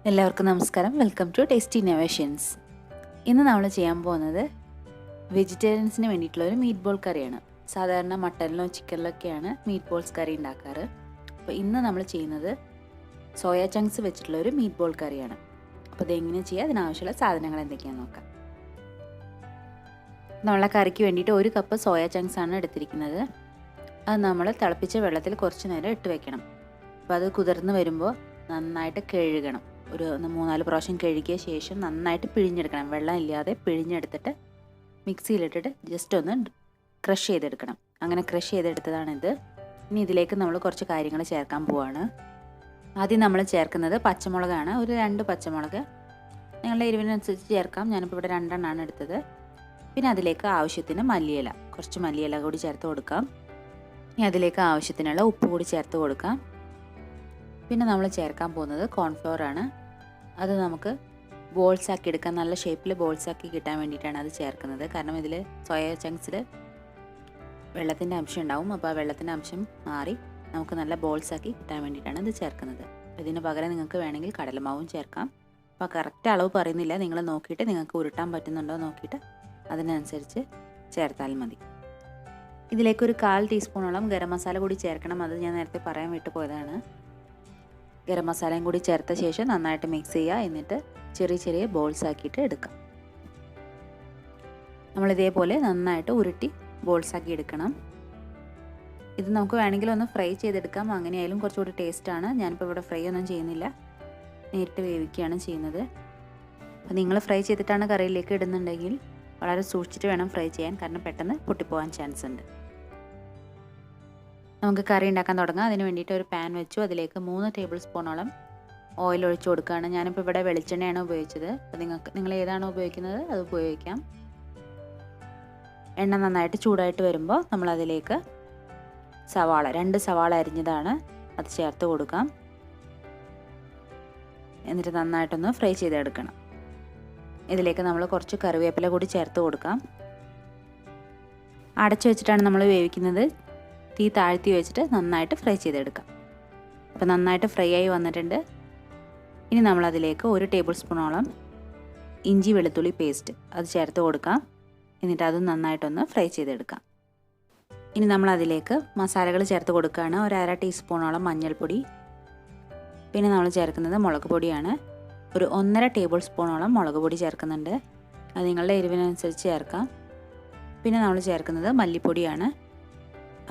എല്ലാവർക്കും നമസ്കാരം. Welcome to Tasty Innovations. ഇന്ന് നമ്മൾ ചെയ്യാൻ പോകുന്നത് വെജിറ്റേറിയൻസിന് വേണ്ടിയിട്ടുള്ളൊരു മീറ്റ് ബോൾ കറിയാണ്. സാധാരണ മട്ടനിലോ ചിക്കനിലൊക്കെയാണ് മീറ്റ് ബോൾസ് കറി ഉണ്ടാക്കാറ്. അപ്പോൾ ഇന്ന് നമ്മൾ ചെയ്യുന്നത് സോയ ചങ്ക്സ് വെച്ചിട്ടുള്ളൊരു മീറ്റ് ബോൾ കറിയാണ്. അപ്പോൾ ഇതെങ്ങനെ ചെയ്യുക, അതിനാവശ്യമുള്ള സാധനങ്ങൾ എന്തൊക്കെയാണെന്ന് നോക്കാം. നമ്മളെ കറിക്ക് വേണ്ടിയിട്ട് 1 കപ്പ് സോയ ചങ്ക്സ് ആണ് എടുത്തിരിക്കുന്നത്. അത് നമ്മൾ തിളപ്പിച്ച വെള്ളത്തിൽ കുറച്ച് നേരം ഇട്ട് വെക്കണം. അപ്പോൾ അത് കുതിർന്ന് വരുമ്പോൾ നന്നായിട്ട് കഴുകണം. ഒരു 3-4 പ്രാവശ്യം കഴുകിയ ശേഷം നന്നായിട്ട് പിഴിഞ്ഞെടുക്കണം. വെള്ളം ഇല്ലാതെ പിഴിഞ്ഞെടുത്തിട്ട് മിക്സിയിലിട്ടിട്ട് ജസ്റ്റ് ഒന്ന് ക്രഷ് ചെയ്തെടുക്കണം. അങ്ങനെ ക്രഷ് ചെയ്തെടുത്തതാണിത്. ഇനി ഇതിലേക്ക് നമ്മൾ കുറച്ച് കാര്യങ്ങൾ ചേർക്കാൻ പോവാണ്. ആദ്യം നമ്മൾ ചേർക്കുന്നത് പച്ചമുളകാണ്. ഒരു 2 പച്ചമുളക് നിങ്ങളുടെ എരിവിനനുസരിച്ച് ചേർക്കാം. ഞാനിപ്പോൾ ഇവിടെ 2 എണ്ണമാണ് എടുത്തത്. പിന്നെ അതിലേക്ക് ആവശ്യത്തിന് മല്ലിയില, കുറച്ച് മല്ലിയില കൂടി ചേർത്ത് കൊടുക്കാം. ഇനി അതിലേക്ക് ആവശ്യത്തിനുള്ള ഉപ്പ് കൂടി ചേർത്ത് കൊടുക്കാം. പിന്നെ നമ്മൾ ചേർക്കാൻ പോകുന്നത് കോൺഫ്ലവർ ആണ്. അത് നമുക്ക് ബോൾസ് ആക്കി എടുക്കാൻ, നല്ല ഷേപ്പിൽ ബോൾസ് ആക്കി കിട്ടാൻ വേണ്ടിയിട്ടാണ് അത് ചേർക്കുന്നത്. കാരണം ഇതിൽ സോയ ചങ്ക്സിൽ വെള്ളത്തിൻ്റെ അംശം ഉണ്ടാവും. അപ്പോൾ ആ വെള്ളത്തിൻ്റെ അംശം മാറി നമുക്ക് നല്ല ബോൾസ് ആക്കി കിട്ടാൻ വേണ്ടിയിട്ടാണ് ഇത് ചേർക്കുന്നത്. ഇതിന് പകരം നിങ്ങൾക്ക് വേണമെങ്കിൽ കടലമാവും ചേർക്കാം. അപ്പോൾ കറക്റ്റ് അളവ് പറയുന്നില്ല, നിങ്ങൾ നോക്കിയിട്ട് നിങ്ങൾക്ക് ഉരുട്ടാൻ പറ്റുന്നുണ്ടോ നോക്കിയിട്ട് അതിനനുസരിച്ച് ചേർത്താൽ മതി. ഇതിലേക്കൊരു 1/4 ടീസ്പൂണോളം ഗരം മസാല കൂടി ചേർക്കണം. അത് ഞാൻ നേരത്തെ പറയാൻ വിട്ടുപോയതാണ്. ഗരം മസാലയും കൂടി ചേർത്ത ശേഷം നന്നായിട്ട് മിക്സ് ചെയ്യുക. എന്നിട്ട് ചെറിയ ചെറിയ ബോൾസ് ആക്കിയിട്ട് എടുക്കാം. നമ്മളിതേപോലെ നന്നായിട്ട് ഉരുട്ടി ബോൾസ് ആക്കി എടുക്കണം. ഇത് നമുക്ക് വേണമെങ്കിൽ ഒന്ന് ഫ്രൈ ചെയ്തെടുക്കാം. അങ്ങനെയായാലും കുറച്ചുകൂടി ടേസ്റ്റാണ്. ഞാനിപ്പോൾ ഇവിടെ ഫ്രൈ ഒന്നും ചെയ്യുന്നില്ല, നേരിട്ട് വേവിക്കുകയാണ് ചെയ്യുന്നത്. അപ്പോൾ നിങ്ങൾ ഫ്രൈ ചെയ്തിട്ടാണ് കറിയിലേക്ക് ഇടുന്നുണ്ടെങ്കിൽ വളരെ സൂക്ഷിച്ചിട്ട് വേണം ഫ്രൈ ചെയ്യാൻ, കാരണം പെട്ടെന്ന് പൊട്ടിപ്പോകാൻ ചാൻസ് ഉണ്ട്. നമുക്ക് കറി ഉണ്ടാക്കാൻ തുടങ്ങാം. അതിന് വേണ്ടിയിട്ട് ഒരു പാൻ വെച്ചു. അതിലേക്ക് 3 ടേബിൾ സ്പൂണോളം ഓയിൽ ഒഴിച്ചു കൊടുക്കുകയാണ്. ഞാനിപ്പോൾ ഇവിടെ വെളിച്ചെണ്ണയാണ് ഉപയോഗിച്ചത്. അപ്പോൾ നിങ്ങൾ ഏതാണോ ഉപയോഗിക്കുന്നത് അത് ഉപയോഗിക്കാം. എണ്ണ നന്നായിട്ട് ചൂടായിട്ട് വരുമ്പോൾ നമ്മളതിലേക്ക് സവാള, 2 സവാള അരിഞ്ഞതാണ്, അത് ചേർത്ത് കൊടുക്കാം. എന്നിട്ട് നന്നായിട്ടൊന്ന് ഫ്രൈ ചെയ്തെടുക്കണം. ഇതിലേക്ക് നമ്മൾ കുറച്ച് കറിവേപ്പില കൂടി ചേർത്ത് കൊടുക്കാം. അടച്ചു വെച്ചിട്ടാണ് നമ്മൾ വേവിക്കുന്നത്. തീ താഴ്ത്തി വെച്ചിട്ട് നന്നായിട്ട് ഫ്രൈ ചെയ്തെടുക്കാം. അപ്പോൾ നന്നായിട്ട് ഫ്രൈ ആയി വന്നിട്ടുണ്ട്. ഇനി നമ്മളതിലേക്ക് 1 ടേബിൾ സ്പൂണോളം ഇഞ്ചി വെളുത്തുള്ളി പേസ്റ്റ് അത് ചേർത്ത് കൊടുക്കാം. എന്നിട്ട് അത് നന്നായിട്ടൊന്ന് ഫ്രൈ ചെയ്തെടുക്കാം. ഇനി നമ്മളതിലേക്ക് മസാലകൾ ചേർത്ത് കൊടുക്കുകയാണ്. ഒരു 1/2 ടീസ്പൂണോളം മഞ്ഞൾപ്പൊടി, പിന്നെ നമ്മൾ ചേർക്കുന്നത് മുളക് പൊടിയാണ്. ഒരു 1.5 ടേബിൾ സ്പൂണോളം മുളക് പൊടി ചേർക്കുന്നുണ്ട്. അത് നിങ്ങളുടെ എരിവിനനുസരിച്ച് ചേർക്കാം. പിന്നെ നമ്മൾ ചേർക്കുന്നത് മല്ലിപ്പൊടിയാണ്.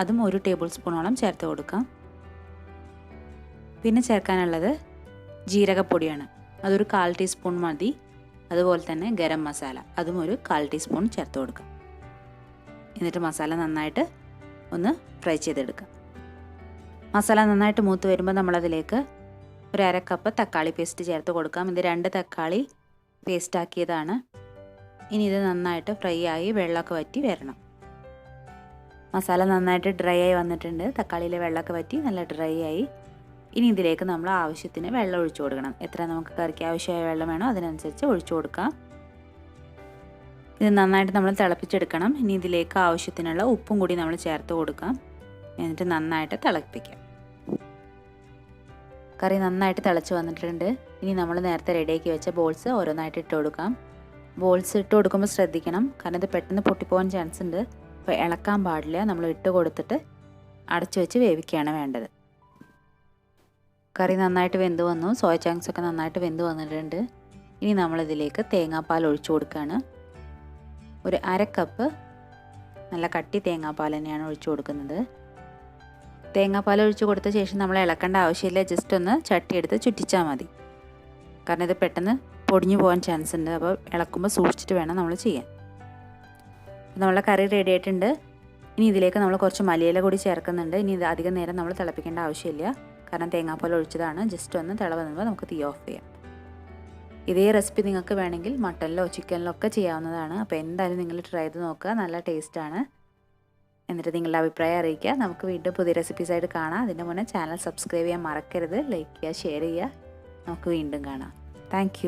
അതും 1 ടേബിൾ സ്പൂണോളം ചേർത്ത് കൊടുക്കാം. പിന്നെ ചേർക്കാനുള്ളത് ജീരകപ്പൊടിയാണ്. അതൊരു 1/4 ടീസ്പൂൺ മതി. അതുപോലെ തന്നെ ഗരം മസാല, അതും ഒരു 1/4 ടീസ്പൂൺ ചേർത്ത് കൊടുക്കാം. എന്നിട്ട് മസാല നന്നായിട്ട് ഒന്ന് ഫ്രൈ ചെയ്തെടുക്കാം. മസാല നന്നായിട്ട് മൂത്ത് വരുമ്പോൾ നമ്മളതിലേക്ക് ഒരു 1/2 കപ്പ് തക്കാളി പേസ്റ്റ് ചേർത്ത് കൊടുക്കാം. ഇത് 2 തക്കാളി പേസ്റ്റ് ആക്കിയതാണ്. ഇനി ഇത് നന്നായിട്ട് ഫ്രൈ ആയി വെള്ളമൊക്കെ വറ്റി വരണം. മസാല നന്നായിട്ട് ഡ്രൈ ആയി വന്നിട്ടുണ്ട്. തക്കാളിയിലെ വെള്ളമൊക്കെ വറ്റി നല്ല ഡ്രൈ ആയി. ഇനി ഇതിലേക്ക് നമ്മൾ ആവശ്യത്തിന് വെള്ളം ഒഴിച്ചു കൊടുക്കണം. എത്ര നമുക്ക് കറിക്ക് ആവശ്യമായ വെള്ളം വേണോ അതിനനുസരിച്ച് ഒഴിച്ചു കൊടുക്കാം. ഇത് നന്നായിട്ട് നമ്മൾ തിളപ്പിച്ചെടുക്കണം. ഇനി ഇതിലേക്ക് ആവശ്യത്തിനുള്ള ഉപ്പും കൂടി നമ്മൾ ചേർത്ത് കൊടുക്കാം. എന്നിട്ട് നന്നായിട്ട് തിളപ്പിക്കാം. കറി നന്നായിട്ട് തിളച്ച് വന്നിട്ടുണ്ട്. ഇനി നമ്മൾ നേരത്തെ റെഡിയാക്കി വെച്ച ബോൾസ് ഓരോന്നായിട്ട് ഇട്ട് കൊടുക്കാം. ബോൾസ് ഇട്ട് കൊടുക്കുമ്പോൾ ശ്രദ്ധിക്കണം, കാരണം ഇത് പെട്ടെന്ന് പൊട്ടിപ്പോകാൻ ചാൻസ് ഉണ്ട്. അപ്പോൾ ഇളക്കാൻ പാടില്ല. നമ്മൾ ഇട്ട് കൊടുത്തിട്ട് അടച്ചു വെച്ച് വേവിക്കുകയാണ് വേണ്ടത്. കറി നന്നായിട്ട് വെന്ത് വന്നു. സോയ ചങ്ക്സ് ഒക്കെ നന്നായിട്ട് വെന്ത് വന്നിട്ടുണ്ട്. ഇനി നമ്മളിതിലേക്ക് തേങ്ങാപ്പാൽ ഒഴിച്ചു കൊടുക്കുകയാണ്. ഒരു 1/2 കപ്പ് നല്ല കട്ടി തേങ്ങാപ്പാൽ തന്നെയാണ് ഒഴിച്ചു കൊടുക്കുന്നത്. തേങ്ങാപ്പാൽ ഒഴിച്ചു കൊടുത്ത ശേഷം നമ്മൾ ഇളക്കേണ്ട ആവശ്യമില്ല. ജസ്റ്റ് ഒന്ന് ചട്ടി എടുത്ത് ചുറ്റിച്ചാൽ മതി, കാരണം ഇത് പെട്ടെന്ന് പൊടിഞ്ഞു പോകാൻ ചാൻസ് ഉണ്ട്. അപ്പോൾ ഇളക്കുമ്പോൾ സൂക്ഷിച്ചിട്ട് വേണം നമ്മൾ ചെയ്യാൻ. നമ്മളെ കറി റെഡി ആയിട്ടുണ്ട്. ഇനി ഇതിലേക്ക് നമ്മൾ കുറച്ച് മല്ലിയില കൂടി ചേർക്കുന്നുണ്ട്. ഇനി ഇത് അധികം നേരം നമ്മൾ തിളപ്പിക്കേണ്ട ആവശ്യമില്ല, കാരണം തേങ്ങാപ്പാൽ ഒഴിച്ചതാണ്. ജസ്റ്റ് ഒന്ന് തിള വന്നുമ്പോൾ നമുക്ക് തീ ഓഫ് ചെയ്യാം. ഇതേ റെസിപ്പി നിങ്ങൾക്ക് വേണമെങ്കിൽ മട്ടനിലോ ചിക്കനിലോ ഒക്കെ ചെയ്യാവുന്നതാണ്. അപ്പോൾ എന്തായാലും നിങ്ങൾ ട്രൈ ചെയ്ത് നോക്കുക, നല്ല ടേസ്റ്റാണ്. എന്നിട്ട് നിങ്ങളുടെ അഭിപ്രായം അറിയിക്കുക. നമുക്ക് വീണ്ടും പുതിയ റെസിപ്പീസായിട്ട് കാണാം. അതിൻ്റെ മുന്നേ ചാനൽ സബ്സ്ക്രൈബ് ചെയ്യാൻ മറക്കരുത്. ലൈക്ക് ചെയ്യുക, ഷെയർ ചെയ്യുക. നമുക്ക് വീണ്ടും കാണാം. താങ്ക്